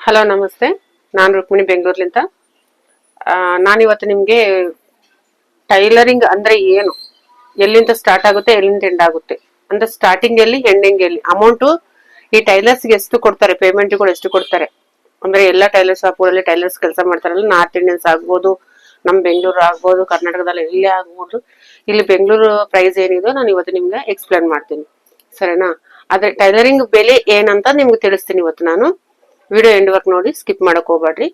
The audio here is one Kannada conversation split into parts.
ಹಲೋ ನಮಸ್ತೆ, ನಾನು ರುಕ್ಮಿಣಿ ಬೆಂಗಳೂರಿನಿಂದ. ನಾನಿವತ್ತು ನಿಮಗೆ ಟೈಲರಿಂಗ್ ಅಂದ್ರೆ ಏನು, ಎಲ್ಲಿಂದ ಸ್ಟಾರ್ಟ್ ಆಗುತ್ತೆ, ಎಲ್ಲಿಂದ ಎಂಡ್ ಆಗುತ್ತೆ, ಅಂದ್ರೆ ಸ್ಟಾರ್ಟಿಂಗ್ ಎಲ್ಲಿ, ಎಂಡಿಂಗ್ ಎಲ್ಲಿ, ಅಮೌಂಟು ಈ ಟೈಲರ್ಸ್ಗೆ ಎಷ್ಟು ಕೊಡ್ತಾರೆ, ಪೇಮೆಂಟ್ಗಳು ಎಷ್ಟು ಕೊಡ್ತಾರೆ, ಅಂದ್ರೆ ಎಲ್ಲ ಟೈಲರ್ ಶಾಪ್ಗಳಲ್ಲಿ ಟೈಲರ್ಸ್ ಕೆಲಸ ಮಾಡ್ತಾರಲ್ಲ, ನಾರ್ತ್ ಇಂಡಿಯನ್ಸ್ ಆಗ್ಬೋದು, ನಮ್ ಬೆಂಗಳೂರು ಆಗ್ಬೋದು, ಕರ್ನಾಟಕದಲ್ಲಿ ಎಲ್ಲೇ ಆಗ್ಬೋದು, ಇಲ್ಲಿ ಬೆಂಗಳೂರು ಪ್ರೈಸ್ ಏನಿದೆ ನಾನು ಇವತ್ತು ನಿಮ್ಗೆ ಎಕ್ಸ್ಪ್ಲೇನ್ ಮಾಡ್ತೀನಿ, ಸರಿನಾ? ಅದೇ ಟೈಲರಿಂಗ್ ಬೆಲೆ ಏನಂತ ನಿಮ್ಗೆ ತಿಳಿಸ್ತೀನಿ ಇವತ್ತು ನಾನು. ವಿಡಿಯೋ ಎಂಡ್ ವರ್ಕ್ ನೋಡಿ, ಸ್ಕಿಪ್ ಮಾಡಕ್ ಹೋಗ್ಬೇಡ್ರಿ.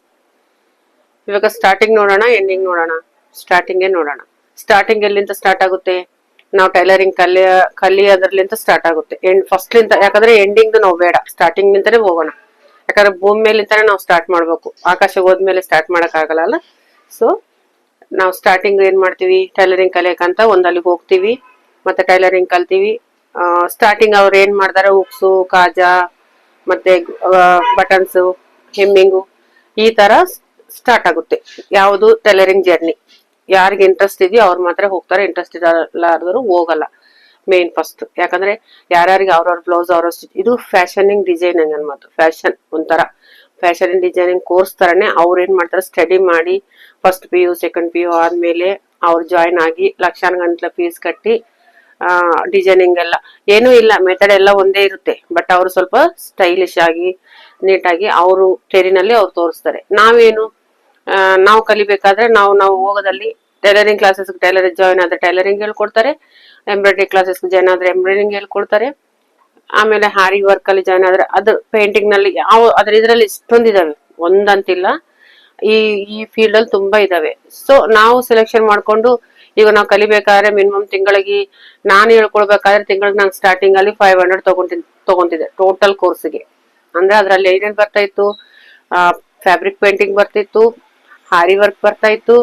ಇವಾಗ ಸ್ಟಾರ್ಟಿಂಗ್ ನೋಡೋಣ, ಎಂಡಿಂಗ್ ನೋಡೋಣ. ಸ್ಟಾರ್ಟಿಂಗೇ ನೋಡೋಣ. ಸ್ಟಾರ್ಟಿಂಗ್ ಎಲ್ಲಿಂದ ಸ್ಟಾರ್ಟ್ ಆಗುತ್ತೆ? ನಾವು ಟೈಲರಿಂಗ್ ಕಲಿಯೋದ್ರಲಿಂದ ಸ್ಟಾರ್ಟ್ ಆಗುತ್ತೆ. ಫಸ್ಟ್ ಲಿಂದ, ಯಾಕಂದ್ರೆ ಎಂಡಿಂಗ್ ನಾವು ಬೇಡ, ಸ್ಟಾರ್ಟಿಂಗ್ ನಿಂತಾನೆ ಹೋಗೋಣ. ಯಾಕಂದ್ರೆ ಭೂಮಿ ಮೇಲಿಂತಾನೆ ನಾವು ಸ್ಟಾರ್ಟ್ ಮಾಡ್ಬೇಕು, ಆಕಾಶ ಹೋದ್ಮೇಲೆ ಸ್ಟಾರ್ಟ್ ಮಾಡಕ್ ಆಗಲ್ಲ. ಸೊ ನಾವು ಸ್ಟಾರ್ಟಿಂಗ್ ಏನ್ ಮಾಡ್ತೀವಿ, ಟೈಲರಿಂಗ್ ಕಲಿಯಕಂತ ಅಲ್ಲಿಗೆ ಹೋಗ್ತೀವಿ, ಮತ್ತೆ ಟೈಲರಿಂಗ್ ಕಲ್ತೀವಿ. ಸ್ಟಾರ್ಟಿಂಗ್ ಅವ್ರು ಏನ್ ಮಾಡ್ತಾರೆ, ಉಕ್ಸು, ಕಾಜಾ, ಮತ್ತೆ ಬಟನ್ಸ್, ಹೆಮ್ಮಿಂಗು, ಈ ತರ ಸ್ಟಾರ್ಟ್ ಆಗುತ್ತೆ ಯಾವುದು ಟೈಲರಿಂಗ್ ಜರ್ನಿ. ಯಾರಿಗೆ ಇಂಟ್ರೆಸ್ಟ್ ಇದೆಯೋ ಅವ್ರು ಮಾತ್ರ ಹೋಗ್ತಾರೆ, ಇಂಟ್ರೆಸ್ಟ್ ಇರಲಾರ್ದವರು ಹೋಗಲ್ಲ. ಮೇನ್ ಫಸ್ಟ್, ಯಾಕಂದ್ರೆ ಯಾರ್ಯಾರಿಗೆ ಅವ್ರವ್ರ ಬ್ಲೌಸ್ ಅವ್ರ ಇದು ಫ್ಯಾಷನಿಂಗ್ ಡಿಸೈನಿಂಗ್ ಅನ್ಮಾತು. ಫ್ಯಾಷನ್ ಒಂಥರ ಫ್ಯಾಷನ್ ಡಿಸೈನಿಂಗ್ ಕೋರ್ಸ್ ತರನೇ ಅವ್ರು ಏನ್ ಮಾಡ್ತಾರೆ, ಸ್ಟಡಿ ಮಾಡಿ ಫಸ್ಟ್ PU ಸೆಕೆಂಡ್ PU ಆದ್ಮೇಲೆ ಅವ್ರು ಜಾಯ್ನ್ ಆಗಿ ಲಕ್ಷಾನುಗಂಟ್ಲೆ ಫೀಸ್ ಕಟ್ಟಿ ಡಿಸೈನಿಂಗ್ ಎಲ್ಲ ಏನೂ ಇಲ್ಲ, ಮೆಥಡ್ ಎಲ್ಲ ಒಂದೇ ಇರುತ್ತೆ. ಬಟ್ ಅವರು ಸ್ವಲ್ಪ ಸ್ಟೈಲಿಶ್ ಆಗಿ ನೀಟಾಗಿ ಅವರು ಟೆರಿನಲ್ಲಿ ಅವ್ರು ತೋರಿಸ್ತಾರೆ. ನಾವೇನು ನಾವು ಕಲಿಬೇಕಾದ್ರೆ ನಾವು ಹೋಗೋದಲ್ಲಿ ಟೈಲರಿಂಗ್ ಕ್ಲಾಸಸ್, ಟೈಲರಿಂಗ್ ಜಾಯ್ನ್ ಆದ್ರೆ ಟೈಲರಿಂಗ್ ಹೇಳ್ಕೊಡ್ತಾರೆ, ಎಂಬ್ರಾಯ್ಡ್ರಿ ಕ್ಲಾಸಸ್ ಜಾಯ್ನ್ ಆದ್ರೆ ಎಂಬ್ರಾಯ್ಡ್ರಿಂಗ್ ಹೇಳ್ಕೊಡ್ತಾರೆ. ಆಮೇಲೆ ಹಾರಿ ವರ್ಕ್ ಅಲ್ಲಿ ಜಾಯ್ನ್ ಆದ್ರೆ ಅದು ಪೇಂಟಿಂಗ್ ನಲ್ಲಿ ಅದ್ರ ಇದ್ರಲ್ಲಿ ಇಷ್ಟೊಂದಿದಾವೆ, ಒಂದಂತಿಲ್ಲ. ಈ ಈ ಫೀಲ್ಡ್ ಅಲ್ಲಿ ತುಂಬಾ ಇದಾವೆ. ಸೊ ನಾವು ಸೆಲೆಕ್ಷನ್ ಮಾಡ್ಕೊಂಡು, ಈಗ ನಾವು ಕಲಿಬೇಕಾದ್ರೆ ಮಿನಿಮಮ್ ತಿಂಗಳಿಗೆ, ನಾನು ಹೇಳ್ಕೊಡ್ಬೇಕಾದ್ರೆ ತಿಂಗಳಿಗೆ ನಾನು ಸ್ಟಾರ್ಟಿಂಗ್ ಅಲ್ಲಿ 500 ತಗೊಂತಿದ್ದೆ ಟೋಟಲ್ ಕೋರ್ಸ್ಗೆ. ಅಂದ್ರೆ ಅದ್ರಲ್ಲಿ ಏನೇನ್ ಬರ್ತಾ ಇತ್ತು, ಫ್ಯಾಬ್ರಿಕ್ ಪೇಂಟಿಂಗ್ ಬರ್ತಿತ್ತು, ಹಾರಿ ವರ್ಕ್ ಬರ್ತಾ ಇತ್ತು,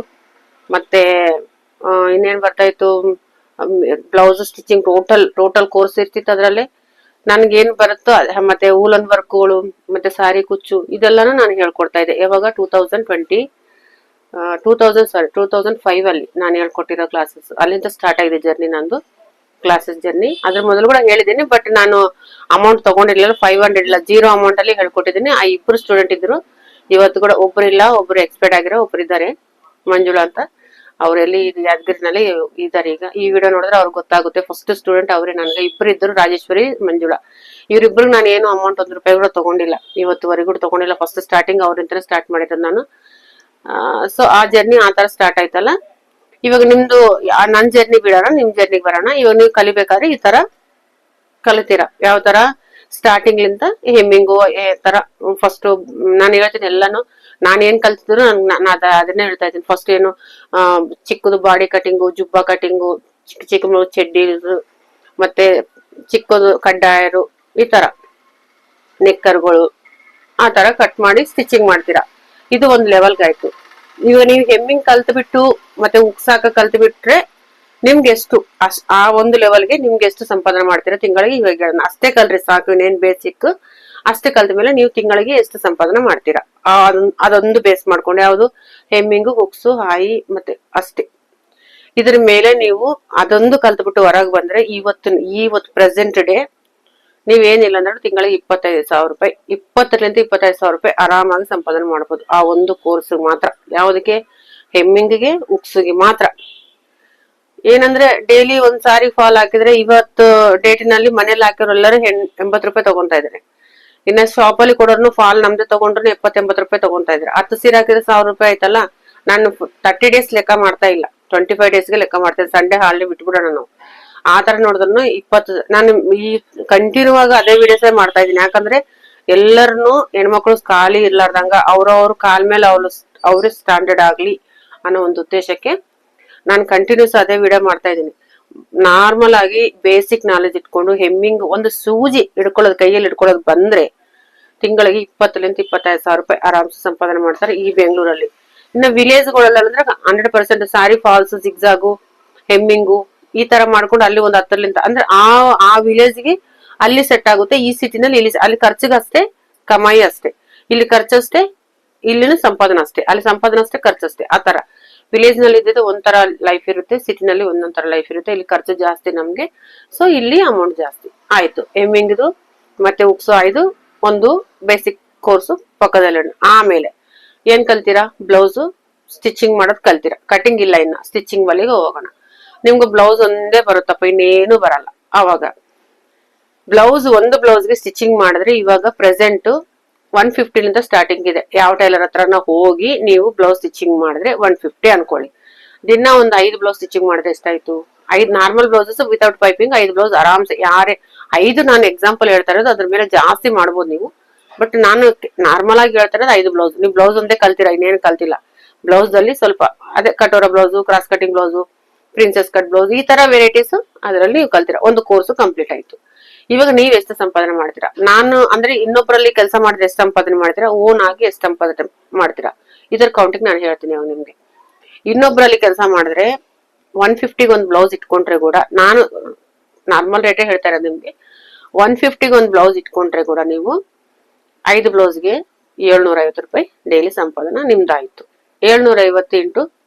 ಮತ್ತೆ ಇನ್ನೇನ್ ಬರ್ತಾ ಇತ್ತು, ಬ್ಲೌಸ್ ಸ್ಟಿಚಿಂಗ್, ಟೋಟಲ್ ಕೋರ್ಸ್ ಇರ್ತಿತ್ತು ಅದ್ರಲ್ಲಿ. ನನ್ಗೇನ್ ಬರುತ್ತೋ ಮತ್ತೆ ವೂಲನ್ ವರ್ಕ್ಗಳು, ಮತ್ತೆ ಸಾರಿ ಕುಚ್ಚು, ಇದೆಲ್ಲಾನು ನಾನು ಹೇಳ್ಕೊಡ್ತಾ ಇದ್ದೆ. ಯಾವಾಗ 2005 ಅಲ್ಲಿ ನಾನು ಹೇಳ್ಕೊಟ್ಟಿರೋ ಕ್ಲಾಸಸ್, ಅಲ್ಲಿಂದ ಸ್ಟಾರ್ಟ್ ಆಗಿದೆ ಜರ್ನಿ ನಂದು, ಕ್ಲಾಸಸ್ ಜರ್ನಿ. ಅದ್ರ ಮೊದಲು ಕೂಡ ಹೇಳಿದ್ದೀನಿ, ಬಟ್ ನಾನು ಅಮೌಂಟ್ ತಗೊಂಡಿರ್ಲಿಲ್ಲ, 500 ಇಲ್ಲ, 0 ಅಮೌಂಟ್ ಅಲ್ಲಿ ಹೇಳ್ಕೊಟ್ಟಿದ್ದೀನಿ. ಆ ಇಬ್ರು ಸ್ಟೂಡೆಂಟ್ ಇದ್ರು, ಇವತ್ತು ಕೂಡ ಒಬ್ರು ಇಲ್ಲ, ಒಬ್ರು ಎಕ್ಸ್ಪೈರ್ಡ್ ಆಗಿರೋ ಒಬ್ರು ಇದ್ದಾರೆ, ಮಂಜುಳಾ ಅಂತ. ಅವರೆಲ್ಲಿ ಯಾದಗಿರಿನಲ್ಲಿ ಇದ್ದಾರೆ. ಈಗ ಈ ವಿಡಿಯೋ ನೋಡಿದ್ರೆ ಅವ್ರಿಗೆ ಗೊತ್ತಾಗುತ್ತೆ, ಫಸ್ಟ್ ಸ್ಟೂಡೆಂಟ್ ಅವರೇ. ನನಗೆ ಇಬ್ರು ಇದ್ರು, ರಾಜೇಶ್ವರಿ, ಮಂಜುಳಾ. ಇವ್ರಿಬ್ರು ನಾನು ಏನು ಅಮೌಂಟ್ 1 ರೂಪಾಯಿ ಕೂಡ ತಗೊಂಡಿಲ್ಲ, ಇವತ್ತುವರೆಗೂ ತಗೊಂಡಿಲ್ಲ. ಫಸ್ಟ್ ಸ್ಟಾರ್ಟಿಂಗ್ ಅವ್ರಿಂದನೇ ಸ್ಟಾರ್ಟ್ ಮಾಡಿದ್ದು ನಾನು. ಸೊ ಆ ಜರ್ನಿ ಆ ತರ ಸ್ಟಾರ್ಟ್ ಆಯ್ತಲ್ಲ. ಇವಾಗ ನಿಮ್ದು ನನ್ ಜರ್ನಿ ಬಿಡೋಣ, ನಿಮ್ ಜರ್ನಿಗೆ ಬರೋಣ. ಇವಾಗ ನೀವು ಕಲಿಬೇಕಾದ್ರೆ ಈ ತರ ಕಲಿತೀರಾ. ಯಾವ ತರ? ಸ್ಟಾರ್ಟಿಂಗ್ ಲಿಂದ ಹೆಮ್ಮಿಂಗು ತರ ಫಸ್ಟ್ ನಾನು ಹೇಳ್ತೀನಿ ಎಲ್ಲಾನು. ನಾನು ಏನ್ ಕಲ್ತಿದ್ರು ಅದನ್ನೇ ಹೇಳ್ತಾ ಇದ್ದೀನಿ. ಫಸ್ಟ್ ಏನು, ಚಿಕ್ಕದು ಬಾಡಿ ಕಟಿಂಗು, ಜುಬ್ಬಾ ಕಟಿಂಗು, ಚಿಕ್ಕ ಚೆಡ್ಡೀಸ್, ಮತ್ತೆ ಚಿಕ್ಕದು ಕಡ್ಡಾಯರು, ಈ ತರ ನೆಕ್ಕರ್ಗಳು, ಆ ತರ ಕಟ್ ಮಾಡಿ ಸ್ಟಿಚಿಂಗ್ ಮಾಡ್ತೀರಾ. ಇದು ಒಂದ್ ಲೆವೆಲ್ಗೆ ಆಯ್ತು. ಈಗ ನೀವು ಹೆಮ್ಮಿಂಗ್ ಕಲ್ತ್ ಬಿಟ್ಟು ಮತ್ತೆ ಉಕ್ಸಾಕ ಕಲ್ತ್ ಬಿಟ್ರೆ ನಿಮ್ಗೆ ಎಷ್ಟು, ಆ ಒಂದು ಲೆವೆಲ್ಗೆ ನಿಮ್ಗೆ ಎಷ್ಟು ಸಂಪಾದನೆ ಮಾಡ್ತೀರಾ ತಿಂಗಳಿಗೆ? ಇವಾಗ ಅಷ್ಟೇ ಕಲ್ರಿ ಸಾಕು, ಇನ್ನೇನ್ ಬೇಸಿಕ್ ಅಷ್ಟೇ ಕಲ್ತ ಮೇಲೆ ನೀವು ತಿಂಗಳಿಗೆ ಎಷ್ಟು ಸಂಪಾದನೆ ಮಾಡ್ತೀರಾ ಅದೊಂದು ಬೇಸ್ ಮಾಡ್ಕೊಂಡು, ಯಾವ್ದು ಹೆಮ್ಮಿಂಗು, ಹುಕ್ಸು, ಹಾಯಿ, ಮತ್ತೆ ಅಷ್ಟೇ. ಇದ್ರ ಮೇಲೆ ನೀವು ಅದೊಂದು ಕಲ್ತ್ಬಿಟ್ಟು ಹೊರಗೆ ಬಂದ್ರೆ, ಇವತ್ತು ಪ್ರೆಸೆಂಟ್ ಡೇ ನೀವೇನಿಲ್ಲ ಅಂದ್ರೆ ತಿಂಗಳಿಗೆ 25,000 ರೂಪಾಯಿ, 20ರಿಂದ 25,000 ರೂಪಾಯಿ ಆರಾಮಾಗಿ ಸಂಪಾದನೆ ಮಾಡ್ಬೋದು ಆ ಒಂದು ಕೋರ್ಸ್ ಮಾತ್ರ. ಯಾವ್ದಕ್ಕೆ? ಹೆಮ್ಮಿಂಗಿಗೆ, ಉಕ್ಸಿಗೆ ಮಾತ್ರ. ಏನಂದ್ರೆ ಡೈಲಿ ಒಂದ್ ಸಾರಿ ಫಾಲ್ ಹಾಕಿದ್ರೆ ಇವತ್ತು ಡೇಟಿನಲ್ಲಿ ಮನೇಲಿ ಹಾಕಿರೋ ಎಲ್ಲರೂ 80 ರೂಪಾಯಿ ತಗೊಂತಾ ಇದಾರೆ. ಇನ್ನ ಶಾಪ್ ಅಲ್ಲಿ ಕೊಡೋರ್ನು ಫಾಲ್ ನಮ್ದು ತಗೊಂಡ್ರು 70-80 ರೂಪಾಯಿ ತಗೊಂತಾ ಇದ್ರೆ, 10 ಸೀರೆ ಹಾಕಿದ್ರೆ 1000 ರೂಪಾಯಿ ಆಯ್ತಲ್ಲ. ನಾನು 30 ಡೇಸ್ ಲೆಕ್ಕ ಮಾಡ್ತಾ ಇಲ್ಲ, 25 ಡೇಸ್ಗೆ ಲೆಕ್ಕ ಮಾಡ್ತೇನೆ. ಸಂಡೇ ಹಾಲಿಡೇ ಬಿಟ್ಬಿಡೋಣ ನಾವು. ಆ ತರ ನೋಡಿದ್ರು 20, ನಾನು ಈ ಕಂಟಿನ್ಯೂ ಆಗಿ ಅದೇ ವಿಡಿಯೋಸ್ ಮಾಡ್ತಾ ಇದ್ದೀನಿ. ಯಾಕಂದ್ರೆ ಎಲ್ಲರನ್ನು ಹೆಣ್ಮಕ್ಳು ಖಾಲಿ ಇರ್ಲಾರ್ದಂಗ ಅವ್ರವ್ರ ಕಾಲ್ ಮೇಲೆ ಅವ್ರು ಸ್ಟ್ಯಾಂಡರ್ಡ್ ಆಗ್ಲಿ ಅನ್ನೋ ಒಂದು ಉದ್ದೇಶಕ್ಕೆ ನಾನು ಕಂಟಿನ್ಯೂಸ್ ಅದೇ ವಿಡಿಯೋ ಮಾಡ್ತಾ ಇದ್ದೀನಿ. ನಾರ್ಮಲ್ ಆಗಿ ಬೇಸಿಕ್ ನಾಲೆಜ್ ಇಟ್ಕೊಂಡು ಹೆಮ್ಮಿಂಗ್ ಒಂದು ಸೂಜಿ ಹಿಡ್ಕೊಳ್ಳೋದು, ಕೈಯಲ್ಲಿ ಹಿಡ್ಕೊಳ್ಳೋದು ಬಂದ್ರೆ ತಿಂಗಳಿಗೆ 20ರಿಂದ 25,000 ರೂಪಾಯಿ ಆರಾಮ್ಸೆ ಸಂಪಾದನೆ ಮಾಡ್ತಾರೆ ಈ ಬೆಂಗಳೂರಲ್ಲಿ. ಇನ್ನು ವಿಲೇಜ್ಗಳೆಲ್ಲ ಅಂದ್ರೆ 100% ಸಾರಿ ಫಾಲ್ಸ್, ಜಿಗ್ಜಾಗು, ಹೆಮ್ಮಿಂಗು ಈ ತರ ಮಾಡ್ಕೊಂಡು ಅಲ್ಲಿ ಒಂದು 10ರಿಂದ ಅಂದ್ರೆ ಆ ವಿಲೇಜ್ಗೆ ಅಲ್ಲಿ ಸೆಟ್ ಆಗುತ್ತೆ. ಈ ಸಿಟಿನಲ್ಲಿ ಅಲ್ಲಿ ಖರ್ಚಿಗೆ ಅಷ್ಟೇ, ಕಮಾಯಿ ಅಷ್ಟೇ. ಇಲ್ಲಿ ಖರ್ಚಷ್ಟೇ, ಇಲ್ಲಿನ ಸಂಪಾದನೆ ಅಷ್ಟೇ. ಅಲ್ಲಿ ಸಂಪಾದನೆ ಅಷ್ಟೇ, ಖರ್ಚಷ್ಟೇ. ಆ ತರ ವಿಲೇಜ್ ನಲ್ಲಿ ಇದ್ದಿದ್ದು ಒಂಥರ ಲೈಫ್ ಇರುತ್ತೆ, ಸಿಟಿನಲ್ಲಿ ಒಂದೊಂದರ ಲೈಫ್ ಇರುತ್ತೆ. ಇಲ್ಲಿ ಖರ್ಚು ಜಾಸ್ತಿ ನಮ್ಗೆ, ಸೊ ಇಲ್ಲಿ ಅಮೌಂಟ್ ಜಾಸ್ತಿ ಆಯ್ತು. ಹೆಮ್ಮಿಂಗ್ದು ಮತ್ತೆ ಉಕ್ಸು ಆಯ್ದು ಒಂದು ಬೇಸಿಕ್ ಕೋರ್ಸು ಪಕ್ಕದಲ್ಲಿ. ಆಮೇಲೆ ಏನ್ ಕಲ್ತೀರಾ? ಬ್ಲೌಸ್ ಸ್ಟಿಚಿಂಗ್ ಮಾಡೋದ್ ಕಲ್ತೀರಾ. ಕಟಿಂಗ್ ಇಲ್ಲ, ಇನ್ನ ಸ್ಟಿಚಿಂಗ್ ಬಲಿಗೆ ಹೋಗೋಣ. ನಿಮ್ಗೆ ಬ್ಲೌಸ್ ಒಂದೇ ಬರುತ್ತಪ್ಪ, ಇನ್ನೇನು ಬರಲ್ಲ. ಅವಾಗ ಒಂದು ಬ್ಲೌಸ್ಗೆ ಸ್ಟಿಚಿಂಗ್ ಮಾಡಿದ್ರೆ ಇವಾಗ ಪ್ರೆಸೆಂಟ್ 150 ಸ್ಟಾರ್ಟಿಂಗ್ ಇದೆ. ಯಾವ ಟೈಲರ್ ಹತ್ರನ ಹೋಗಿ ನೀವು ಬ್ಲೌಸ್ ಸ್ಟಿಚಿಂಗ್ ಮಾಡಿದ್ರೆ 150 ಅನ್ಕೊಳ್ಳಿ. ದಿನ ಒಂದು 5 ಬ್ಲೌಸ್ ಸ್ಟಿಚಿಂಗ್ ಮಾಡಿದ್ರೆ ಎಷ್ಟಾಯ್ತು? 5 normal blouses without piping 5 blouse ಆರಾಮ್ಸೆ. ಯಾರೇ 5 ನಾನು ಎಕ್ಸಾಂಪಲ್ ಹೇಳ್ತಾ ಇರೋದು, ಅದ್ರ ಮೇಲೆ ಜಾಸ್ತಿ ಮಾಡ್ಬೋದು ನೀವು. ಬಟ್ ನಾನು ನಾರ್ಮಲ್ ಆಗಿ ಹೇಳ್ತಾ ಇರೋದು 5 ಬ್ಲೌಸ್. ನೀವು ಬ್ಲೌಸ್ ಒಂದೇ ಕಲ್ತೀರಾ, ಇನ್ನೇನು ಕಲ್ತಿಲ್ಲ. ಬ್ಲೌಸ್ ಅಲ್ಲಿ ಸ್ವಲ್ಪ ಅದೇ ಕಟೋರ blouse, cross cutting blouse, princess cut blouse, ಈ ತರ ವೆರೈಟೀಸ್ ಅದರಲ್ಲಿ ನೀವು ಕಲ್ತೀರಾ. ಒಂದು ಕೋರ್ಸ್ ಕಂಪ್ಲೀಟ್ ಆಯ್ತು. ಇವಾಗ ನೀವ್ ಎಷ್ಟು ಸಂಪಾದನೆ ಮಾಡ್ತೀರಾ? ನಾನು ಅಂದ್ರೆ ಇನ್ನೊಬ್ಬರಲ್ಲಿ ಕೆಲಸ ಮಾಡಿದ್ರೆ ಎಷ್ಟು ಸಂಪಾದನೆ ಮಾಡ್ತೀರಾ, ಓನ್ ಆಗಿ ಎಷ್ಟು ಸಂಪಾದನೆ ಮಾಡ್ತೀರಾ, ಇದರ ಕೌಂಟಿಂಗ್ ನಾನು ಹೇಳ್ತೀನಿ ಅವಾಗ ನಿಮ್ಗೆ. ಇನ್ನೊಬ್ರಲ್ಲಿ ಕೆಲಸ ಮಾಡಿದ್ರೆ 150 ಒಂದು ಬ್ಲೌಸ್ ಇಟ್ಕೊಂಡ್ರೆ ಕೂಡ, ನಾನು ನಾರ್ಮಲ್ ರೇಟೇ ಹೇಳ್ತಾ ಇರೋದು ನಿಮ್ಗೆ. 150 ಒಂದು ಬ್ಲೌಸ್ ಇಟ್ಕೊಂಡ್ರೆ ಕೂಡ ನೀವು 5 ಬ್ಲೌಸ್ಗೆ 750 ರೂಪಾಯಿ ಡೈಲಿ ಸಂಪಾದನೆ ನಿಮ್ದಾಯ್ತು. 750 ಇಂಟು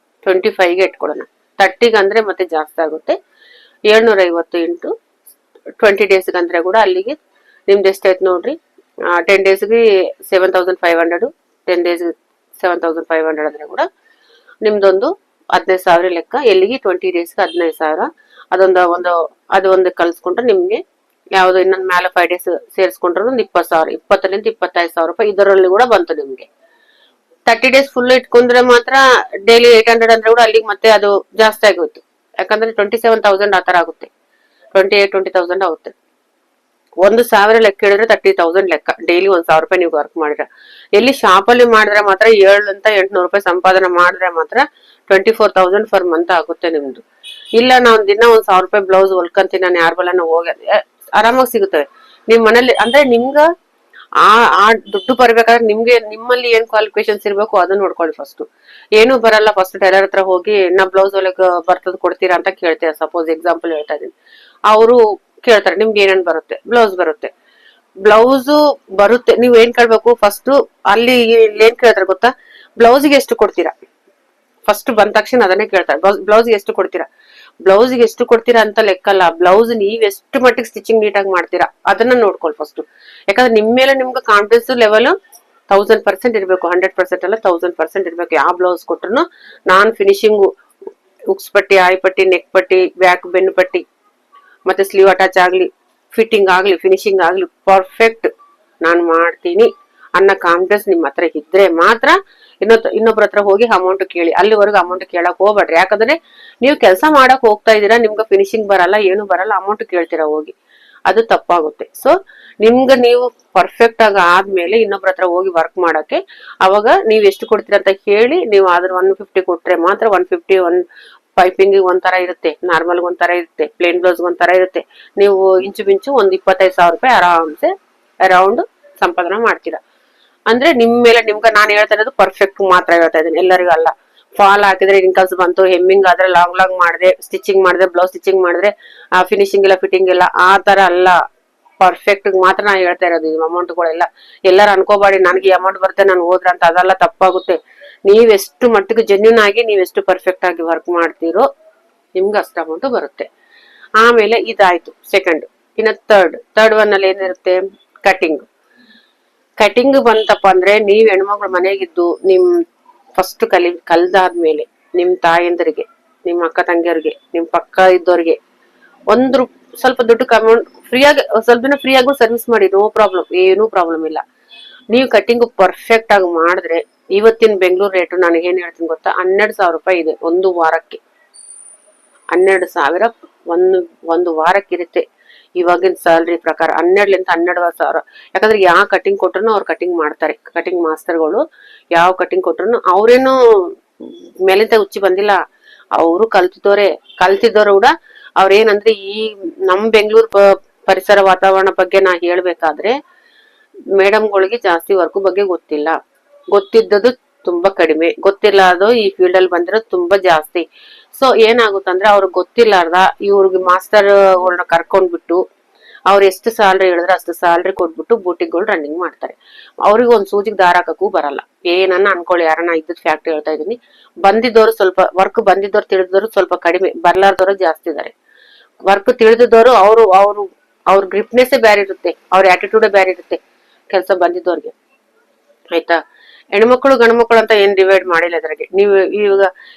25ಗೆ ಇಟ್ಕೊಳ್ಳೋಣ. 30ಗೆ ಅಂದ್ರೆ ಮತ್ತೆ ಜಾಸ್ತಿ ಆಗುತ್ತೆ. 750 ಇಂಟು 20 ಡೇಸ್ಗೆ ಅಂದ್ರೆ ಕೂಡ ಅಲ್ಲಿಗೆ ನಿಮ್ದು ಎಷ್ಟಾಯ್ತು ನೋಡ್ರಿ. 10 ಡೇಸ್ಗೆ 7500, 10 ಡೇಸ್ಗೆ 7500 ಅಂದ್ರೆ ಕೂಡ ನಿಮ್ದೊಂದು 15,000 ಲೆಕ್ಕ. ಎಲ್ಲಿಗೆ 20 ಡೇಸ್ಗೆ 15,000. ಅದೊಂದು ಕಲ್ಸ್ಕೊಂಡ್ರೆ ನಿಮ್ಗೆ ಯಾವ್ದು ಇನ್ನೊಂದು ಮೇಲೆ 5 ಡೇಸ್ ಸೇರಿಸ್ಕೊಂಡ್ರೆ ಒಂದು 20,000, 20ರಿಂದ 25,000 ರೂಪಾಯಿ ಇದರಲ್ಲಿ ಕೂಡ ಬಂತು ನಿಮ್ಗೆ. 30 ಡೇಸ್ ಫುಲ್ ಇಟ್ಕೊಂಡ್ರೆ ಮಾತ್ರ ಡೈಲಿ 800 ಅಂದ್ರೆ ಕೂಡ ಅಲ್ಲಿಗೆ ಮತ್ತೆ ಅದು ಜಾಸ್ತಿ ಆಗೋಯ್ತು. ಯಾಕಂದ್ರೆ 27,000 ಆತರ ಆಗುತ್ತೆ. 20,000 ಆಗುತ್ತೆ. 1,000 ಲೆಕ್ಕ ಹೇಳಿದ್ರೆ 30,000 ಲೆಕ್ಕ. ಡೈಲಿ 1,000 ರೂಪಾಯಿ ನೀವು ವರ್ಕ್ ಮಾಡಿದ್ರೆ. ಎಲ್ಲಿ ಶಾಪಲ್ಲಿ ಮಾಡಿದ್ರೆ ಮಾತ್ರ 700-800 ರೂಪಾಯಿ ಸಂಪಾದನೆ ಮಾಡಿದ್ರೆ ಮಾತ್ರ 24,000 ಫರ್ ಮಂತ್ ಆಗುತ್ತೆ ನಿಮ್ದು. ಇಲ್ಲ ನಾನು ದಿನ 1,000 ರೂಪಾಯಿ ಬ್ಲೌಸ್ ಹೊಲ್ಕಂತೀನಿ, ನಾನು ಯಾರ ಬಲ್ಲನ ಹೋಗಿ ಆರಾಮಾಗಿ ಸಿಗುತ್ತವೆ ನಿಮ್ ಮನೇಲಿ. ಅಂದ್ರೆ ನಿಮ್ಗ ಆ ದುಡ್ಡು ಬರ್ಬೇಕಾದ್ರೆ ನಿಮ್ಮಲ್ಲಿ ಏನ್ ಕ್ವಾಲಿಫಿಕೇಶನ್ಸ್ ಇರ್ಬೇಕು ಅದನ್ನ ನೋಡ್ಕೊಳ್ಳಿ ಫಸ್ಟ್. ಏನು ಬರಲ್ಲ, ಫಸ್ಟ್ ಟೈಲರ್ ಹತ್ರ ಹೋಗಿ ನಾ ಬ್ಲೌಸ್ ಹೊಲಕ್ ಬರ್ತದ್ ಕೊಡ್ತೀರಾ ಅಂತ ಕೇಳ್ತೀರಾ. ಸಪೋಸ್ ಎಕ್ಸಾಂಪಲ್ ಹೇಳ್ತಾ ಇದೀನಿ. ಅವರು ಕೇಳ್ತಾರೆ ನಿಮ್ಗೆ ಏನೇನ್ ಬರುತ್ತೆ. ಬ್ಲೌಸ್ ಬರುತ್ತೆ. ನೀವ್ ಏನ್ ಕೇಳ್ಬೇಕು ಫಸ್ಟ್, ಅಲ್ಲಿ ಏನ್ ಕೇಳ್ತಾರೆ ಗೊತ್ತಾ? ಬ್ಲೌಸ್ಗೆ ಎಷ್ಟು ಕೊಡ್ತೀರಾ ಫಸ್ಟ್ ಬಂದ ತಕ್ಷಣ ಅದನ್ನೇ ಕೇಳ್ತಾರೆ. ಬ್ಲೌಸ್ಗೆ ಎಷ್ಟು ಕೊಡ್ತೀರಾ? ಬ್ಲೌಸ್ಗೆ ಎಷ್ಟು ಕೊಡ್ತೀರಾ ಅಂತ ಲೆಕ್ಕಲ್ಲ, ಬ್ಲೌಸ್ ನೀವ್ ಎಷ್ಟು ಮಟ್ಟಿಗೆ ಸ್ಟಿಚಿಂಗ್ ನೀಟಾಗಿ ಮಾಡ್ತೀರಾ ಅದನ್ನ ನೋಡ್ಕೊಳ್ಳಿ ಫಸ್ಟ್. ಯಾಕಂದ್ರೆ ನಿಮ್ ಮೇಲೆ ನಿಮ್ಗೆ ಕಾನ್ಫಿಡೆನ್ಸ್ ಲೆವೆಲ್ 1000% ಇರ್ಬೇಕು. 100% ಅಲ್ಲ, 1000% ಇರ್ಬೇಕು. ಯಾವ ಬ್ಲೌಸ್ ಕೊಟ್ರು ನಾನ್ ಫಿನಿಶಿಂಗ್ ಉಕ್ಸ್ ಪಟ್ಟಿ, ಆಯ್ ಪಟ್ಟಿ, ನೆಕ್ ಪಟ್ಟಿ, ಬ್ಯಾಕ್ ಬೆನ್ನು ಪಟ್ಟಿ, ಮತ್ತೆ ಸ್ಲೀವ್ ಅಟ್ಯಾಚ್ ಆಗ್ಲಿ, ಫಿಟ್ಟಿಂಗ್ ಆಗ್ಲಿ, ಫಿನಿಶಿಂಗ್ ಆಗ್ಲಿ ಪರ್ಫೆಕ್ಟ್ ನಾನ್ ಮಾಡ್ತೀನಿ ಅನ್ನೋ ಕಾನ್ಫಿಡೆನ್ಸ್ ನಿಮ್ ಹತ್ರ ಇದ್ರೆ ಮಾತ್ರ ಇನ್ನೊಬ್ರ ಹತ್ರ ಹೋಗಿ ಅಮೌಂಟ್ ಕೇಳಿ. ಅಲ್ಲಿವರೆಗೂ ಅಮೌಂಟ್ ಕೇಳಕ್ ಹೋಗ್ಬೇಡ್ರಿ. ಯಾಕಂದ್ರೆ ನೀವು ಕೆಲಸ ಮಾಡಕ್ ಹೋಗ್ತಾ ಇದೀರಾ, ನಿಮ್ಗೆ ಫಿನಿಶಿಂಗ್ ಬರಲ್ಲ, ಏನು ಬರಲ್ಲ, ಅಮೌಂಟ್ ಕೇಳ್ತೀರಾ ಹೋಗಿ, ಅದು ತಪ್ಪಾಗುತ್ತೆ. ಸೊ ನಿಮ್ಗೆ ನೀವು ಪರ್ಫೆಕ್ಟ್ ಆಗಿ ಆದ್ಮೇಲೆ ಇನ್ನೊಬ್ರ ಹತ್ರ ಹೋಗಿ ವರ್ಕ್ ಮಾಡಕ್ಕೆ ಅವಾಗ ನೀವ್ ಎಷ್ಟು ಕೊಡ್ತೀರಾ ಅಂತ ಹೇಳಿ ನೀವು ಆದ್ರೆ 150 ಕೊಟ್ರೆ ಮಾತ್ರ 150 ಪೈಪಿಂಗ್ ಒಂಥರ ಇರುತ್ತೆ, ನಾರ್ಮಲ್ ಒಂಥರ ಇರುತ್ತೆ, ಪ್ಲೇನ್ ಬ್ಲೌಸ್ ಒಂಥರ ಇರುತ್ತೆ. ನೀವು ಇಂಚು ಮಿಂಚು ಒಂದು 25,000 ರೂಪಾಯಿ ಆರಾಮ್ಸೆ ಅರೌಂಡ್ ಸಂಪಾದನೆ ಮಾಡ್ತೀರಾ. ಅಂದ್ರೆ ನಿಮ್ ಮೇಲೆ ನಿಮ್ಗೆ ನಾನು ಹೇಳ್ತಾ ಇರೋದು ಪರ್ಫೆಕ್ಟ್ ಮಾತ್ರ ಹೇಳ್ತಾ ಇದ್ದೀನಿ, ಎಲ್ಲರಿಗೂ ಅಲ್ಲ. ಫಾಲ್ ಹಾಕಿದ್ರೆ ರಿಂಕಲ್ಸ್ ಬಂತು, ಹೆಮ್ಮಿಂಗ್ ಆದ್ರೆ ಲಾಂಗ್ ಮಾಡಿದ್ರೆ, ಸ್ಟಿಚಿಂಗ್ ಮಾಡಿದ್ರೆ, ಬ್ಲೌಸ್ ಸ್ಟಿಚಿಂಗ್ ಮಾಡಿದ್ರೆ ಫಿನಿಶಿಂಗ್ ಇಲ್ಲ, ಫಿಟ್ಟಿಂಗ್ ಇಲ್ಲ, ಆ ತರ ಅಲ್ಲ. ಪರ್ಫೆಕ್ಟ್ ಮಾತ್ರ ನಾನು ಹೇಳ್ತಾ ಇರೋದು. ಇದು ಅಮೌಂಟ್ಗಳೆಲ್ಲ ಎಲ್ಲಾರು ಅನ್ಕೋಬಾಡಿ ನನಗೆ ಈ ಅಮೌಂಟ್ ಬರುತ್ತೆ ನಾನು ಹೋದ್ರ ಅಂತ, ಅದೆಲ್ಲ ತಪ್ಪಾಗುತ್ತೆ. ನೀವೆಷ್ಟು ಮಟ್ಟಿಗೆ ಜೆನ್ಯೂನ್ ಆಗಿ ನೀವೆಷ್ಟು ಪರ್ಫೆಕ್ಟ್ ಆಗಿ ವರ್ಕ್ ಮಾಡ್ತೀರೋ ನಿಮ್ಗೆ ಅಷ್ಟು ಅಮೌಂಟ್ ಬರುತ್ತೆ. ಆಮೇಲೆ ಇದಾಯ್ತು ಸೆಕೆಂಡ್. ಇನ್ನು ಥರ್ಡ್ ಒನ್ ಅಲ್ಲಿ ಏನಿರುತ್ತೆ? ಕಟಿಂಗ್ ಬಂತಪ್ಪ ಅಂದ್ರೆ ನೀವ್ ಹೆಣ್ಮಕ್ಳು ಮನೆಗಿದ್ದು ನಿಮ್ ಫಸ್ಟ್ ಕಲ್ದಾದ್ಮೇಲೆ ನಿಮ್ ತಾಯಂದ್ರಿಗೆ, ನಿಮ್ ಅಕ್ಕ ತಂಗಿಯವ್ರಿಗೆ, ನಿಮ್ ಪಕ್ಕ ಇದ್ದವ್ರಿಗೆ ಸ್ವಲ್ಪ ದುಡ್ಡು ಅಮೌಂಟ್ ಫ್ರೀಯಾಗಿ ಸ್ವಲ್ಪ ದಿನ ಫ್ರೀಯಾಗೂ ಸರ್ವಿಸ್ ಮಾಡಿ, ನೋ ಪ್ರಾಬ್ಲಮ್, ಏನೂ ಪ್ರಾಬ್ಲಮ್ ಇಲ್ಲ. ನೀವು ಕಟಿಂಗ್ ಪರ್ಫೆಕ್ಟ್ ಆಗಿ ಮಾಡಿದ್ರೆ ಇವತ್ತಿನ ಬೆಂಗಳೂರು ರೇಟು ನನಗೆ ಏನ್ ಹೇಳ್ತೀನಿ ಗೊತ್ತಾ? 12,000 ರೂಪಾಯಿ ಇದೆ ಒಂದು ವಾರಕ್ಕೆ. 12,000 ಒಂದು ವಾರಕ್ಕೆ ಇರುತ್ತೆ ಇವಾಗಿನ ಸ್ಯಾಲ್ರಿ ಪ್ರಕಾರ. 12,000 ಯಾಕಂದ್ರೆ ಯಾವ ಕಟಿಂಗ್ ಕೊಟ್ರು ಅವ್ರು ಕಟಿಂಗ್ ಮಾಡ್ತಾರೆ. ಕಟಿಂಗ್ ಮಾಸ್ತರ್ಗಳು ಯಾವ ಕಟಿಂಗ್ ಕೊಟ್ರು ಅವ್ರೇನು ಮೇಲಿಂದ ಉಚ್ಚಿ ಬಂದಿಲ್ಲ, ಅವರು ಕಲ್ತಿದ್ದವ್ರು ಕೂಡ ಅವ್ರೇನಂದ್ರೆ ಈ ನಮ್ ಬೆಂಗಳೂರು ಪರಿಸರ ವಾತಾವರಣ ಬಗ್ಗೆ ನಾ ಹೇಳ್ಬೇಕಾದ್ರೆ ಮೇಡಮ್ಗಳಿಗೆ ಜಾಸ್ತಿ ವರ್ಕ್ ಬಗ್ಗೆ ಗೊತ್ತಿಲ್ಲ, ಗೊತ್ತಿದ್ದದು ತುಂಬಾ ಕಡಿಮೆ, ಗೊತ್ತಿಲ್ಲಾರ್ದು ಈ ಫೀಲ್ಡ್ ಅಲ್ಲಿ ಬಂದಿರೋದು ತುಂಬಾ ಜಾಸ್ತಿ. ಸೊ ಏನಾಗುತ್ತಂದ್ರೆ ಅವ್ರಿಗೆ ಗೊತ್ತಿಲ್ಲಾರ್ದ ಇವ್ರಿಗೆ ಮಾಸ್ಟರ್ ಅವ್ರನ್ನ ಕರ್ಕೊಂಡ್ಬಿಟ್ಟು ಅವ್ರು ಎಷ್ಟು ಸ್ಯಾಲ್ರಿ ಹೇಳಿದ್ರೆ ಅಷ್ಟು ಸ್ಯಾಲ್ರಿ ಕೊಟ್ಬಿಟ್ಟು ಬೂಟಿಗಳು ರನ್ನಿಂಗ್ ಮಾಡ್ತಾರೆ. ಅವ್ರಿಗೆ ಒಂದ್ ಸೂಜಿಗೆ ದಾರ ಹಾಕಕ್ಕೂ ಬರಲ್ಲ. ಏನನ್ನ ಅನ್ಕೊಳ್ಳಿ, ಯಾರನ್ನ ಇದ್ದದ್ ಫ್ಯಾಕ್ಟ್ ಹೇಳ್ತಾ ಇದೀನಿ. ಬಂದಿದ್ದವರು ಸ್ವಲ್ಪ ವರ್ಕ್ ಬಂದಿದ್ದವ್ರು ತಿಳಿದವರು ಸ್ವಲ್ಪ ಕಡಿಮೆ, ಬರ್ಲಾರ್ದವ್ರು ಜಾಸ್ತಿ ಇದಾರೆ. ವರ್ಕ್ ತಿಳಿದಿದ್ದವರು ಅವ್ರ ಗ್ರಿಪ್ನೆಸ್ ಬೇರೆ ಇರುತ್ತೆ, ಅವ್ರ ಆಟಿಟ್ಯೂಡ್ ಬೇರೆ ಇರುತ್ತೆ ಕೆಲಸ ಬಂದಿದ್ದವ್ರಿಗೆ. ಆಯ್ತಾ. ಹೆಣ್ಮಕ್ಳು ಗಂಡ್ಮಕ್ಳು ಅಂತ ಏನ್ ಡಿವೈಡ್ ಮಾಡಿಲ್ಲ ಅದ್ರಾಗೆ. ನೀವು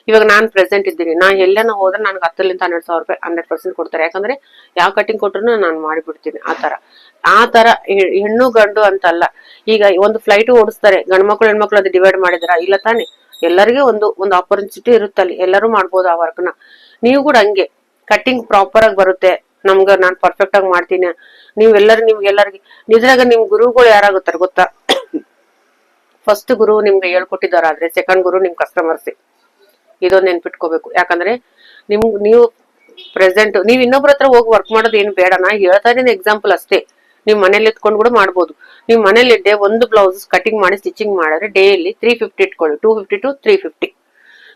ಇವಾಗ ನಾನ್ ಪ್ರೆಸೆಂಟ್ ಇದ್ದೀನಿ, ನಾ ಎಲ್ಲಾನ ಹೋದ್ರೆ ನನ್ಗೆ 10,000 to 12,000 ರೂಪಾಯಿ 100% ಕೊಡ್ತಾರೆ. ಯಾಕಂದ್ರೆ ಯಾವ ಕಟಿಂಗ್ ಕೊಟ್ರು ನಾನು ಮಾಡಿಬಿಡ್ತೀನಿ. ಆ ತರ ಹೆಣ್ಣು ಗಂಡು ಅಂತಲ್ಲ. ಈಗ ಒಂದು ಫ್ಲೈಟ್ ಓಡಿಸ್ತಾರೆ, ಗಂಡ್ಮಕ್ಳು ಹೆಣ್ಮಕ್ಳು ಅದು ಡಿವೈಡ್ ಮಾಡಿದ್ರ ಇಲ್ಲ ತಾನೆ. ಎಲ್ಲರಿಗೂ ಒಂದು ಆಪರ್ಚುನಿಟಿ ಇರುತ್ತಲ್ಲಿ, ಎಲ್ಲರೂ ಮಾಡ್ಬೋದು ಆ ವರ್ಕ್ನ. ನೀವು ಕೂಡ ಹಂಗೆ ಕಟಿಂಗ್ ಪ್ರಾಪರ್ ಆಗಿ ಬರುತ್ತೆ ನಾನ್ ಪರ್ಫೆಕ್ಟ್ ಆಗಿ ಮಾಡ್ತೀನಿ. ನಿಮ್ಗೆಲ್ಲರಿಗೆ ನಿಜರಾಗ ನಿಮ್ ಗುರುಗಳು ಯಾರಾಗುತ್ತಾರೆ ಗೊತ್ತಾ? ಫಸ್ಟ್ ಗುರು ನಿಮ್ಗೆ ಹೇಳ್ಕೊಟ್ಟಿದ್ದಾರಾದ್ರೆ ಸೆಕೆಂಡ್ ಗುರು ನಿಮ್ ಕಸ್ಟಮರ್ಸ್. ಇದೊಂದು ನೆನ್ಪಿಟ್ಕೋಬೇಕು. ಯಾಕಂದ್ರೆ ನೀವು ಪ್ರೆಸೆಂಟ್ ನೀವ್ ಇನ್ನೊಬ್ರ ಹತ್ರ ಹೋಗಿ ವರ್ಕ್ ಮಾಡೋದು ಏನು ಬೇಡ. ನಾ ಹೇಳ್ತಾ ಇದೀನಿ ಎಕ್ಸಾಂಪಲ್ ಅಷ್ಟೇ. ನೀವ್ ಮನೇಲಿ ಎತ್ಕೊಂಡು ಕೂಡ ಮಾಡ್ಬೋದು. ನೀವ್ ಮನೇಲಿ ಇದ್ದೆ ಒಂದು ಬ್ಲೌಸ್ ಕಟಿಂಗ್ ಮಾಡಿ ಸ್ಟಿಚಿಂಗ್ ಮಾಡಿದ್ರೆ ಡೈಲಿ 350 ಇಟ್ಕೊಳ್ಳಿ. 250 to 350.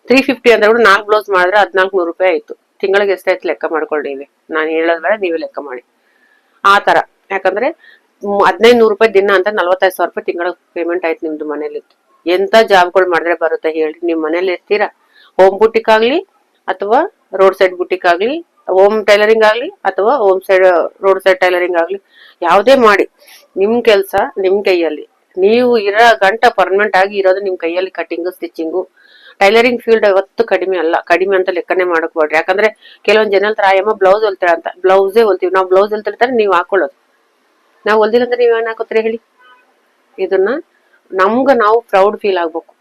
350 ಅಂದ್ರೆ ಕೂಡ 4 ಬ್ಲೌಸ್ ಮಾಡಿದ್ರೆ 1400 ರೂಪಾಯಿ ಆಯ್ತು. ತಿಂಗಳಿಗೆ ಎಷ್ಟಾಯ್ತು ಲೆಕ್ಕ ಮಾಡ್ಕೊಳ್ಳಿ. ನಾನು ಹೇಳೋದ್ ಬೇಡ, ನೀವೇ ಲೆಕ್ಕ ಮಾಡಿ. ಆ ತರ. ಯಾಕಂದ್ರೆ 1500 ರೂಪಾಯಿ ದಿನ ಅಂತ 45,000 ರೂಪಾಯಿ ತಿಂಗಳ ಪೇಮೆಂಟ್ ಆಯ್ತು ನಿಮ್ದು ಮನೇಲಿ. ಎಂತ ಜಾಬ್ಗಳು ಮಾಡಿದ್ರೆ ಬರುತ್ತೆ ಹೇಳಿ? ನಿಮ್ ಮನೇಲಿ ಇರ್ತೀರಾ, ಹೋಮ್ ಬುಟಿಕ್ ಆಗ್ಲಿ ಅಥವಾ ರೋಡ್ ಸೈಡ್ ಬುಟಿಕ್ ಆಗ್ಲಿ, ಹೋಮ್ ಟೈಲರಿಂಗ್ ಆಗ್ಲಿ ಅಥವಾ ರೋಡ್ ಸೈಡ್ ಟೈಲರಿಂಗ್ ಆಗ್ಲಿ, ಯಾವ್ದೇ ಮಾಡಿ ನಿಮ್ ಕೆಲ್ಸ ನಿಮ್ ಕೈಯಲ್ಲಿ. ನೀವು ಇರೋ ಗಂಟ ಪರ್ಮನೆಂಟ್ ಆಗಿ ಇರೋದು ನಿಮ್ ಕೈಯಲ್ಲಿ. ಕಟಿಂಗ್ ಸ್ಟಿಚಿಂಗು ಟೈಲರಿಂಗ್ ಫೀಲ್ಡ್ ಯಾವತ್ತು ಕಡಿಮೆ ಅಲ್ಲ. ಕಡಿಮೆ ಅಂತ ಲೆಕ್ಕನೆ ಮಾಡಕ್ಬೇಡ್ರಿ. ಯಾಕಂದ್ರೆ ಕೆಲವೊಂದ್ ಜನ ಅಯ್ಯಮ್ಮ ಬ್ಲೌಸ್ ಹೊಲ್ತಾರ ಅಂತ ಬ್ಲೌಸೇ ಹೊಲ್ತೀವಿ ನಾವು. ಬ್ಲೌಸ್ ಹೊಲ್ತಿರ್ತಾರೆ ನೀವು ಹಾಕೊಳ್ಳೋದು. ನಾವ್ ಹೊಲ್ದಿಲ್ಲ ಅಂದ್ರೆ ನೀವ್ ಏನ್ ಹಾಕೋತೀರಿ ಹೇಳಿ? ಇದನ್ನ ನಾವು ಪ್ರೌಡ್ ಫೀಲ್ ಆಗ್ಬೇಕು.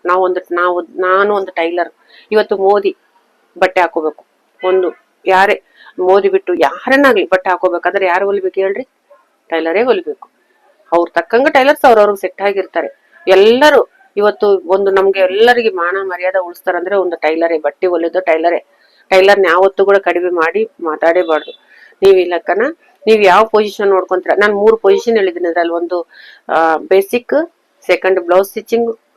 ನಾನು ಒಂದು ಟೈಲರ್. ಇವತ್ತು ಮೋದಿ ಬಟ್ಟೆ ಹಾಕೋಬೇಕು. ಯಾರೇ ಮೋದಿ ಬಿಟ್ಟು ಯಾರನ್ನಾಗ್ಲಿ ಬಟ್ಟೆ ಹಾಕೋಬೇಕಂದ್ರೆ ಯಾರು ಹೊಲಿಬೇಕು ಹೇಳ್ರಿ? ಟೈಲರೇ ಹೊಲಿಬೇಕು. ಅವ್ರ ತಕ್ಕಂಗ ಟೈಲರ್ಸ್ ಅವ್ರವ್ರಿಗೆ ಸೆಟ್ ಆಗಿರ್ತಾರೆ. ಎಲ್ಲರೂ ಇವತ್ತು ನಮ್ಗೆ ಎಲ್ಲರಿಗೆ ಮಾನ ಮರ್ಯಾದೆ ಉಳಿಸ್ತಾರಂದ್ರೆ ಒಂದು ಟೈಲರೇ. ಬಟ್ಟೆ ಹೊಲಿಯೋದು ಟೈಲರೇ. ಟೈಲರ್ನ ಯಾವತ್ತೂ ಕೂಡ ಕಡಿಮೆ ಮಾಡಿ ಮಾತಾಡೇಬಾರ್ದು. ನೀವ್ ಈ ಲೆಕ್ಕನ ನೀವ್ ಯಾವ ಪೊಸಿಷನ್ ನೋಡ್ಕೊಂತೀರ? ನಾನು 3 ಪೊಸಿಷನ್ ಹೇಳಿದ್ದೀನಿ ಅದ್ರಲ್ಲಿ. ಒಂದು basic, second blouse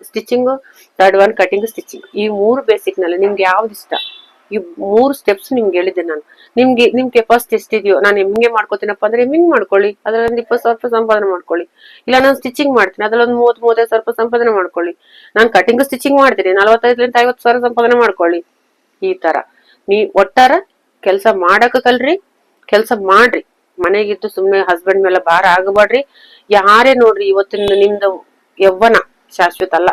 stitching, third one cutting stitching. ಈ 3 ಬೇಸಿಕ್ ನಲ್ಲಿ ನಿಮ್ಗೆ ಯಾವ್ದು ಇಷ್ಟ? ಈ 3 ಸ್ಟೆಪ್ಸ್ ನಿಮ್ಗೆ ಹೇಳಿದ್ದೆ ನಾನು. ನಿಮ್ ಕೆಪಾಸಿಟಿ ಎಷ್ಟಿದೆಯೋ, ನಾನು ಹೆಮ್ಮಿಂಗೆ ಮಾಡ್ಕೋತೀನಪ್ಪ ಅಂದ್ರೆ ಹೆಮ್ಮಿಂಗ್ ಮಾಡ್ಕೊಳ್ಳಿ. ಅದ್ರಲ್ಲಿ 20,000 ರೂಪಾಯಿ ಸಂಪಾದನೆ ಮಾಡ್ಕೊಳ್ಳಿ. ಇಲ್ಲ ನಾನು ಸ್ಟಿಚಿಂಗ್ ಮಾಡ್ತೀನಿ, ಅದ್ರಲ್ಲಿ 30,000 ರೂಪಾಯಿ ಸಂಪಾದನೆ ಮಾಡ್ಕೊಳ್ಳಿ. ನಾನು ಕಟಿಂಗ್ ಸ್ಟಿಚಿಂಗ್ ಮಾಡ್ತೀನಿ, 45,000 to 50,000 ಸಂಪಾದನೆ ಮಾಡ್ಕೊಳ್ಳಿ. ಈ ತರ ಒಟ್ಟಾರ ಕೆಲ್ಸ ಮಾಡಕ ಕಲ್ರಿ, ಕೆಲ್ಸ ಮಾಡ್ರಿ. ಮನೆಗಿದ್ದು ಸುಮ್ನೆ ಹಸ್ಬೆಂಡ್ ಮೇಲೆ ಭಾರ ಆಗಬೇಡ್ರಿ. ಯಾರೇ ನೋಡ್ರಿ, ಇವತ್ತಿನ ನಿಮ್ದು ಯವ್ವನ ಶಾಶ್ವತ ಅಲ್ಲ.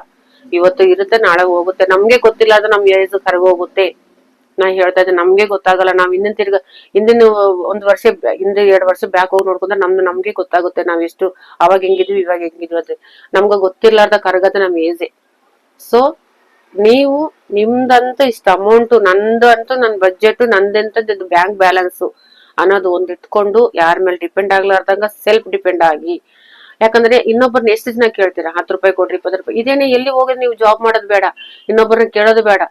ಇವತ್ತು ಇರುತ್ತೆ, ನಾಳೆ ಹೋಗುತ್ತೆ. ನಮ್ಗೆ ಗೊತ್ತಿಲ್ಲ ಅದು ನಮ್ ಏಜ್ ಕರಗೋಗುತ್ತೆ. ನಾ ಹೇಳ್ತಾ ಇದ್ದೆ, ನಮ್ಗೆ ಗೊತ್ತಾಗಲ್ಲ. ನಾವ್ ಹಿಂದಿನ 1 ವರ್ಷ ಹಿಂದೆ 2 ವರ್ಷ ಬ್ಯಾಕ್ ಹೋಗಿ ನೋಡ್ಕೊಂಡ್ರೆ ನಮ್ಗೆ ಗೊತ್ತಾಗುತ್ತೆ ನಾವ್ ಎಷ್ಟು ಅವಾಗ ಹೆಂಗಿದ್ವಿ ಇವಾಗ ಹೆಂಗಿದ್ವಿ ಅಂತ. ನಮ್ಗ ಗೊತ್ತಿರ್ಲಾರ್ದ ಕರಗತ್ತೆ ನಮ್ ಏಜೆ. ಸೊ ನೀವು ನಿಮ್ದಂತ ಇಷ್ಟ ಅಮೌಂಟ್, ನಂದು ಅಂತೂ ನನ್ ಬಜೆಟ್, ನಂದೆಂತದ್ದು ಬ್ಯಾಂಕ್ ಬ್ಯಾಲೆನ್ಸ್ ಅನ್ನೋದು ಇಟ್ಕೊಂಡು ಯಾರ ಮೇಲೆ ಡಿಪೆಂಡ್ ಆಗ್ಲಾರ್ದಂಗ ಸೆಲ್ಫ್ ಡಿಪೆಂಡ್ ಆಗಿ. ಯಾಕಂದ್ರೆ ಇನ್ನೊಬ್ಬರನ್ನ ಎಷ್ಟು ದಿನ ಕೇಳ್ತೀರಾ? 10 ರೂಪಾಯಿ ಕೊಡ್ರಿ, 20 ರೂಪಾಯಿ. ಇದೇನೆ ಎಲ್ಲಿ ಹೋಗೋದು? ನೀವು ಜಾಬ್ ಮಾಡೋದು ಬೇಡ, ಇನ್ನೊಬ್ಬರನ್ನ ಕೇಳೋದು ಬೇಡ.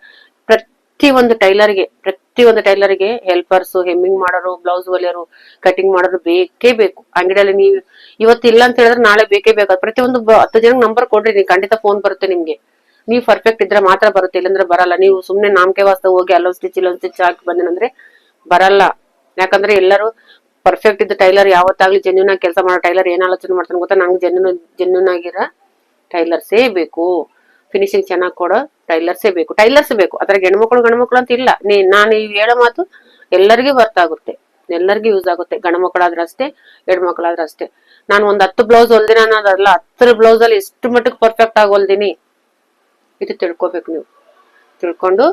ಪ್ರತಿಯೊಂದು ಟೈಲರ್ಗೆ ಹೆಲ್ಪರ್ಸ್, ಹೆಮ್ಮಿಂಗ್ ಮಾಡೋರು, ಬ್ಲೌಸ್ ಹೊಲಿಯೋರು, ಕಟಿಂಗ್ ಮಾಡೋರು ಬೇಕೇ ಬೇಕು. ಅಂಗಡಿಯಲ್ಲಿ ನೀವು ಇವತ್ತು ಇಲ್ಲ ಅಂತ ಹೇಳಿದ್ರೆ ನಾಳೆ ಬೇಕೇ ಬೇಕು. ಪ್ರತಿಯೊಂದು 10 ಜನಕ್ಕೆ ನಂಬರ್ ಕೊಡ್ರಿ, ನೀವು ಖಂಡಿತ ಫೋನ್ ಬರುತ್ತೆ ನಿಮ್ಗೆ. ನೀವು ಪರ್ಫೆಕ್ಟ್ ಇದ್ರೆ ಮಾತ್ರ ಬರುತ್ತೆ, ಇಲ್ಲಂದ್ರೆ ಬರಲ್ಲ. ನೀವು ಸುಮ್ನೆ ನಾಮಕೆ ವಾಸ್ತ ಹೋಗಿ ಅಲ್ಲೊಂದ್ ಸ್ಟಿಚ್ ಹಾಕಿ ಬಂದೇನಂದ್ರೆ ಬರಲ್ಲ. ಯಾಕಂದ್ರೆ ಎಲ್ಲರೂ ಪರ್ಫೆಕ್ಟ್ ಇದ್ದ ಟೈಲರ್ ಯಾವತ್ತಾಗ್ಲಿ ಜೆನ್ಯೂನ್ ಆಗಿ ಕೆಲಸ ಮಾಡೋ ಟೈಲರ್ ಏನ್ ಆಲೋಚನೆ ಮಾಡ್ತಾನೆ ಗೊತ್ತಾ? ನಂಗೆ ಜೆನ್ಯೂನ್ ಆಗಿರೋ ಟೈಲರ್ಸೇ ಬೇಕು, ಫಿನಿಶಿಂಗ್ ಚೆನ್ನಾಗಿ ಕೊಡೋ ಟೈಲರ್ಸೇ ಬೇಕು. ಅದ್ರ ಗಂಡ್ಮಕ್ಳು ಅಂತ ಇಲ್ಲ. ನಾನು ಹೇಳೋ ಮಾತು ಎಲ್ಲರಿಗೂ ವರ್ತ್ ಆಗುತ್ತೆ, ಎಲ್ಲರಿಗೂ ಯೂಸ್ ಆಗುತ್ತೆ. ಗಂಡ್ಮಕ್ಳಾದ್ರೆ ಅಷ್ಟೇ, ಹೆಣ್ಮಕ್ಳಾದ್ರೆ ಅಷ್ಟೇ. ನಾನು 10 ಬ್ಲೌಸ್ ಹೊಲ್ದಿನ ಅನ್ನೋದಲ್ಲ, 10 ಬ್ಲೌಸ್ ಅಲ್ಲಿ ಎಷ್ಟು ಮಟ್ಟಕ್ಕೆ ಪರ್ಫೆಕ್ಟ್ ಆಗಿ ಹೊಲ್ದಿನಿ ಇದು ತಿಳ್ಕೊಬೇಕು. ನೀವು ತಿಳ್ಕೊಂಡು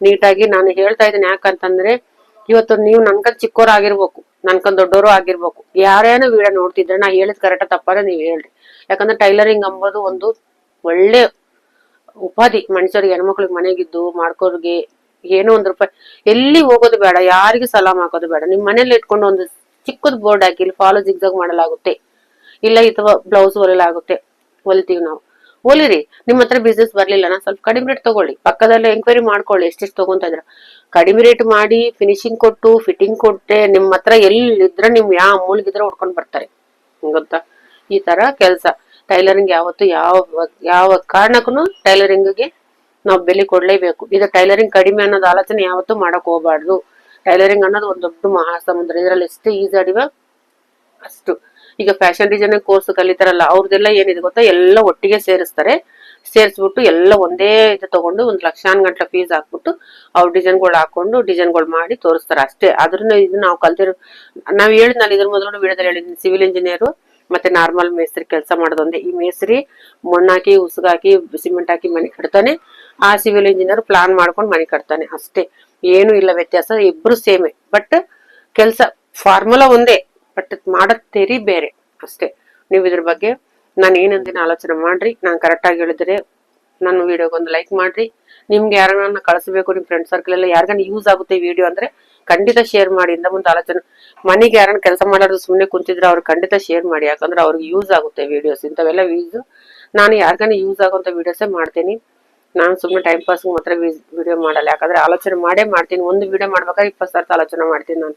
ನೀಟಾಗಿ ನಾನು ಹೇಳ್ತಾ ಇದ್ದೀನಿ. ಯಾಕಂತಂದ್ರೆ ಇವತ್ತು ನೀವು ನನ್ಕಂದ್ ಚಿಕ್ಕೋರ್ ಆಗಿರ್ಬೇಕು, ನನ್ಕಂದ್ ದೊಡ್ಡವರು ಆಗಿರ್ಬೇಕು. ಯಾರೇನೋ ವಿಡಿಯೋ ನೋಡ್ತಿದ್ರೆ ನಾ ಹೇಳಿದ್ ಕರೆಕ್ಟ್ ತಪ್ಪಾದ್ರೆ ನೀವ್ ಹೇಳ್ರಿ. ಯಾಕಂದ್ರೆ ಟೈಲರಿಂಗ್ ಅಂಬೋದು ಒಂದು ಒಳ್ಳೆ ಉಪಾಧಿ ಮನುಷ್ಯರಿಗೆ, ಹೆಣ್ಮಕ್ಳಿಗೆ ಮನೆಗಿದ್ದು ಮಾಡ್ಕೋರ್ಗೆ. ಏನೋ 1 ರೂಪಾಯಿ ಎಲ್ಲಿ ಹೋಗೋದು ಬೇಡ, ಯಾರಿಗೂ ಸಲಾಮ್ ಹಾಕೋದು ಬೇಡ. ನಿಮ್ ಮನೇಲಿ ಇಟ್ಕೊಂಡು ಒಂದು ಚಿಕ್ಕದ್ ಬೋರ್ಡ್ ಹಾಕಿ ಇಲ್ಲಿ ಫಾಲೋ ಜಿಗ್ಜಾಗ್ ಮಾಡಲಾಗುತ್ತೆ, ಇಲ್ಲ ಅಥವಾ ಬ್ಲೌಸ್ ಹೊಲಿಲಾಗುತ್ತೆ. ಹೊಲಿತೀವಿ ನಾವು, ಹೊಲಿರಿ. ನಿಮ್ ಹತ್ರ ಬಿಸ್ನೆಸ್ ಬರ್ಲಿಲ್ಲ ನಾ ಸ್ವಲ್ಪ ಕಡಿಮೆ ರೇಟ್ ತಗೊಳ್ಳಿ, ಪಕ್ಕದಲ್ಲೇ ಎಂಕ್ವೈರಿ ಮಾಡ್ಕೊಳ್ಳಿ ಎಷ್ಟೆಷ್ಟು ತಗೊಂತ ಇದ್ರ. ಕಡಿಮೆ ರೇಟ್ ಮಾಡಿ ಫಿನಿಶಿಂಗ್ ಕೊಟ್ಟು ಫಿಟ್ಟಿಂಗ್ ಕೊಟ್ಟೆ ನಿಮ್ ಹತ್ರ ಎಲ್ಲಿದ್ರೆ ನಿಮ್ ಯಾವ ಮೂಲಿಗಿದ್ರೆ ಹೊಡ್ಕೊಂಡ್ ಬರ್ತಾರೆ, ಗೊತ್ತಾ? ಈ ತರ ಕೆಲ್ಸ. ಟೈಲರಿಂಗ್ ಯಾವತ್ತು ಯಾವ ಕಾರಣಕ್ಕೂ ಟೈಲರಿಂಗ್ಗೆ ನಾವ್ ಬೆಲೆ ಕೊಡ್ಲೇಬೇಕು. ಇದು ಟೈಲರಿಂಗ್ ಕಡಿಮೆ ಅನ್ನೋದು ಆಲೋಚನೆ ಯಾವತ್ತೂ ಮಾಡಕ್ ಹೋಗ್ಬಾರ್ದು. ಟೈಲರಿಂಗ್ ಅನ್ನೋದು ಒಂದು ದೊಡ್ಡ ಮಹಾಸಮುದ್ರ. ಇದ್ರಲ್ಲಿ ಎಷ್ಟು ಈಜಿ ಅಡಿವ ಅಷ್ಟು. ಈಗ ಫ್ಯಾಷನ್ ಡಿಸೈನಿಂಗ್ ಕೋರ್ಸ್ ಕಲಿತಾರಲ್ಲ, ಅವ್ರದೆಲ್ಲ ಏನಿದೆ ಗೊತ್ತಾ? ಎಲ್ಲ ಒಟ್ಟಿಗೆ ಸೇರಿಸ್ಬಿಟ್ಟು ಎಲ್ಲ ಒಂದೇ ಇದು ತಗೊಂಡು 1,00,000 ಫೀಸ್ ಹಾಕ್ಬಿಟ್ಟು ಅವ್ರ ಡಿಸೈನ್ಗಳು ಮಾಡಿ ತೋರಿಸ್ತಾರೆ ಅಷ್ಟೇ. ಅದ್ರನ್ನ ಇದು ನಾವು ಕಲ್ತಿರೋ, ನಾವ್ ಹೇಳಿದ್ನಲ್ಲ ಇದ್ರ ಮೊದಲು ವಿಡಿಯೋದಲ್ಲಿ ಹೇಳಿದ್ನಿ, ಸಿವಿಲ್ ಇಂಜಿನಿಯರ್ ಮತ್ತೆ ನಾರ್ಮಲ್ ಮೇಸ್ತ್ರಿ ಕೆಲಸ ಮಾಡೋದೊಂದೇ. ಈ ಮೇಸ್ತ್ರಿ ಮಣ್ಣಾಕಿ ಉಸುಗಾಕಿ ಸಿಮೆಂಟ್ ಹಾಕಿ ಮನೆ ಕಟ್ತಾನೆ, ಆ ಸಿವಿಲ್ ಇಂಜಿನಿಯರ್ ಪ್ಲಾನ್ ಮಾಡ್ಕೊಂಡು ಮನೆ ಕಟ್ತಾನೆ ಅಷ್ಟೇ. ಏನು ಇಲ್ಲ ವ್ಯತ್ಯಾಸ, ಇಬ್ರು ಸೇಮೆ. ಬಟ್ ಕೆಲಸ ಫಾರ್ಮುಲಾ ಒಂದೇ, ಬಟ್ ಮಾಡೋದ್ ತೆರಿ ಬೇರೆ ಅಷ್ಟೇ. ನೀವು ಇದ್ರ ಬಗ್ಗೆ ನಾನು ಏನಂದಿನ ಆಲೋಚನೆ ಮಾಡ್ರಿ. ನಾನು ಕರೆಕ್ಟ್ ಆಗಿ ಹೇಳಿದ್ರೆ ನನ್ನ ವಿಡಿಯೋಗೊಂದು ಲೈಕ್ ಮಾಡ್ರಿ. ನಿಮ್ಗೆ ಯಾರನ್ನ ಕಳಿಸ್ಬೇಕು, ನಿಮ್ ಫ್ರೆಂಡ್ ಸರ್ಕಲ್ ಎಲ್ಲ ಯಾರಿಗಾನ ಯೂಸ್ ಆಗುತ್ತೆ ಈ ವಿಡಿಯೋ ಅಂದ್ರೆ ಖಂಡಿತ ಶೇರ್ ಮಾಡಿ. ಇಂದ ಮುಂದೆ ಆಲೋಚನೆ ಮನೆಗೆ ಯಾರನ್ನ ಕೆಲಸ ಮಾಡೋದು ಸುಮ್ಮನೆ ಕುಂತಿದ್ರೆ ಅವ್ರಿಗೆ ಖಂಡಿತ ಶೇರ್ ಮಾಡಿ, ಯಾಕಂದ್ರೆ ಅವ್ರಿಗೆ ಯೂಸ್ ಆಗುತ್ತೆ ವಿಡಿಯೋಸ್. ಇಂಥವೆಲ್ಲ ಯೂಸ್ ನಾನು ಯಾರಿಗಾನ ಯೂಸ್ ಆಗುವಂತ ವಿಡಿಯೋಸೇ ಮಾಡ್ತೀನಿ. ನಾನು ಸುಮ್ಮನೆ ಟೈಮ್ ಪಾಸ್ ಮಾತ್ರ ವಿಡಿಯೋ ಮಾಡಲ್ಲ, ಯಾಕಂದ್ರೆ ಆಲೋಚನೆ ಮಾಡೇ ಮಾಡ್ತೀನಿ. ಒಂದು ವಿಡಿಯೋ ಮಾಡ್ಬೇಕಾದ್ರೆ 20 ಸರ್ತಿ ಆಲೋಚನೆ ಮಾಡ್ತೀನಿ ನಾನು.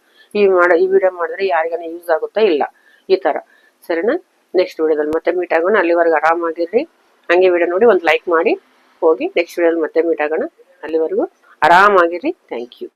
ಈ ವಿಡಿಯೋ ಮಾಡಿದ್ರೆ ಯಾರಿಗಾನ ಯೂಸ್ ಆಗುತ್ತಾ ಇಲ್ಲ, ಈ ತರ. ಸರಿನಾ? ನೆಕ್ಸ್ಟ್ ವಿಡಿಯೋದಲ್ಲಿ ಮತ್ತೆ ಮೀಟ್ ಆಗೋಣ. ಅಲ್ಲಿವರೆಗೂ ಆರಾಮಾಗಿರ್ರಿ. ಹಂಗೆ ವಿಡಿಯೋ ನೋಡಿ ಒಂದು ಲೈಕ್ ಮಾಡಿ ಹೋಗಿ. ನೆಕ್ಸ್ಟ್ ವಿಡಿಯೋದಲ್ಲಿ ಮತ್ತೆ ಮೀಟ್ ಆಗೋಣ. ಅಲ್ಲಿವರೆಗೂ ಆರಾಮಾಗಿರ್ರಿ. Thank you.